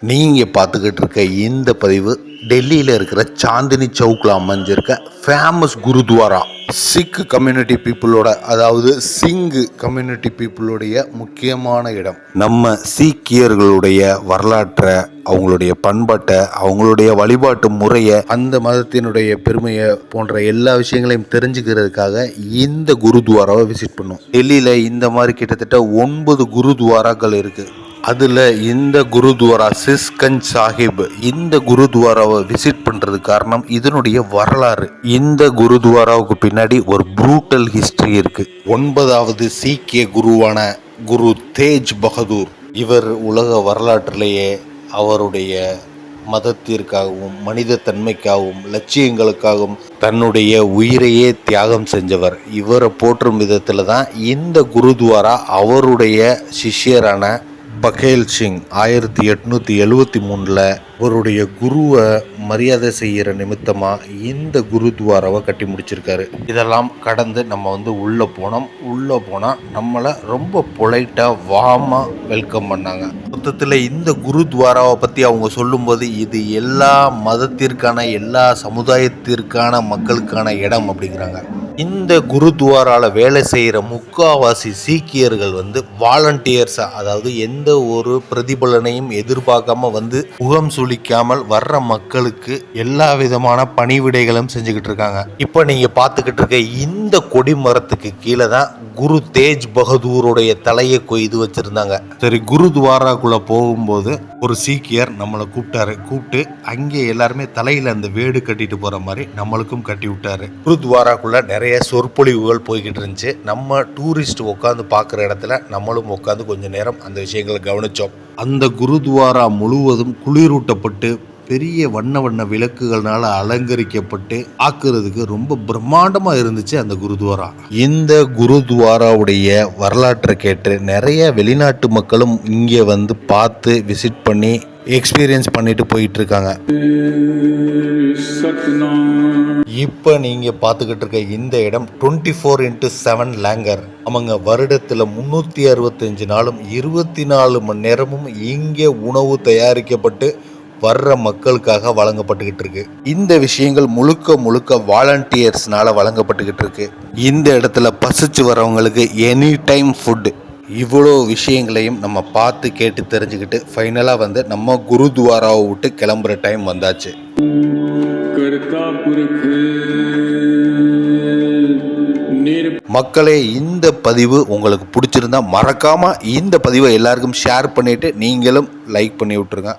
நீங்க பார்த்துக்கிட்டு இருக்க இந்த பதிவு டெல்லியில் இருக்கிற சாந்தினி சவுக்கில் அமைஞ்சிருக்க ஃபேமஸ் குருத்வாரா. சிக் கம்யூனிட்டி பீப்புளோட, அதாவது சிங்கு கம்யூனிட்டி பீப்புளுடைய முக்கியமான இடம். நம்ம சீக்கியர்களுடைய வரலாற்றை, அவங்களுடைய பண்பாட்டை, அவங்களுடைய வழிபாட்டு முறையை, அந்த மதத்தினுடைய பெருமையை போன்ற எல்லா விஷயங்களையும் தெரிஞ்சுக்கிறதுக்காக இந்த குருத்வாராவை விசிட் பண்ணும். டெல்லியில் இந்த மாதிரி கிட்டத்தட்ட 9 குருத்வாராக்கள் இருக்குது. அதில் இந்த குருத்வாரா சிஸ்கஞ்ச் சாஹிப், இந்த குருத்வாராவை விசிட் பண்ணுறது காரணம் இதனுடைய வரலாறு. இந்த குருத்வாராவுக்கு பின்னாடி ஒரு ப்ரூட்டல் ஹிஸ்டரி இருக்குது. 9வது சீக்கிய குருவான குரு தேஜ் பகதூர், இவர் உலக வரலாற்றிலேயே அவருடைய மதத்திற்காகவும் மனித தன்மைக்காகவும் லட்சியங்களுக்காகவும் தன்னுடைய உயிரையே தியாகம் செஞ்சவர். இவரை போற்றும் விதத்தில் தான் இந்த குருத்வாரா அவருடைய சிஷ்யரான பகேல் சிங் 1873 அவருடைய குருவை மரியாதை செய்கிற நிமித்தமாக இந்த குருத்வாராவை கட்டி முடிச்சிருக்காரு. இதெல்லாம் கடந்து நம்ம உள்ளே போனால் நம்மளை ரொம்ப பொலைட்டாக வார்மாக வெல்கம் பண்ணாங்க. மொத்தத்தில் இந்த குருத்வாராவை பற்றி அவங்க சொல்லும்போது இது எல்லா மதத்திற்கான, எல்லா சமுதாயத்திற்கான மக்களுக்கான இடம் அப்படிங்கிறாங்க. இந்த குருத்வாராவில் வேலை செய்கிற முக்காவாசி சீக்கியர்கள் வாலண்டியர்ஸாக, அதாவது எந்த ஒரு பிரதிபலனையும் எதிர்பார்க்காம முகம் சுளிக்காமல் வர்ற மக்களுக்கு எல்லா விதமான பணிவிடைகளும் செஞ்சுக்கிட்டு இருக்காங்க. இப்போ நீங்கள் பார்த்துக்கிட்டு இருக்க இந்த கொடிமரத்துக்கு கீழே தான் குரு தேஜ் பகதூருடைய தலையை கொய்து வச்சுருந்தாங்க. சரி, குருத்வாராக்குள்ளே போகும்போது ஒரு சீக்கியர் நம்மளை கூப்பிட்டு அங்கே எல்லாருமே தலையில் அந்த வேடு கட்டிட்டு போகிற மாதிரி நம்மளுக்கும் கட்டி விட்டாரு. குருத்வாராக்குள்ளே நிறைய சொற்பொழிவுகள் போய்கிட்டு இருந்துச்சு. நம்ம டூரிஸ்ட் உட்காந்து பார்க்குற இடத்துல நம்மளும் உட்காந்து கொஞ்சம் நேரம் அந்த விஷயங்களை கவனித்தோம். அந்த குருத்வாரா முழுவதும் குளிரூட்டப்பட்டு பெரிய வண்ண விளக்குகள்னால அலங்கரிக்கப்பட்டு பார்க்கறதுக்கு ரொம்ப பிரம்மாண்டமாக இருந்துச்சு அந்த குருத்வாரா. இந்த குருத்வாராவுடைய வரலாற்றை கேட்டு நிறைய வெளிநாட்டு மக்களும் இங்கே பார்த்து விசிட் பண்ணி எக்ஸ்பீரியன்ஸ் பண்ணிட்டு போயிட்டு இருக்காங்க. இப்போ நீங்கள் பார்த்துக்கிட்டு இருக்க இந்த இடம் 24x7 லேங்கர். அவங்க வருடத்தில் 365 நாளும் 24 மணி நேரமும் இங்கே உணவு தயாரிக்கப்பட்டு வர்ற மக்களுக்காக வழங்கப்பட்டுக்கிட்டு இருக்கு. இந்த விஷயங்கள் முழுக்க வாலண்டியர்ஸ்னால வழங்கப்பட்டுக்கிட்டு இருக்கு. இந்த இடத்துல பசிச்சு வரவங்களுக்கு எனி டைம் ஃபுட். இவ்வளோ விஷயங்களையும் நம்ம பார்த்து கேட்டு தெரிஞ்சுக்கிட்டு ஃபைனலாக நம்ம குருத்வாராவை விட்டு கிளம்புற டைம் வந்தாச்சு. மக்களே, இந்த பதிவு உங்களுக்கு பிடிச்சிருந்தா மறக்காம இந்த பதிவை எல்லாருக்கும் ஷேர் பண்ணிட்டு நீங்களும் லைக் பண்ணி விட்டுருங்க.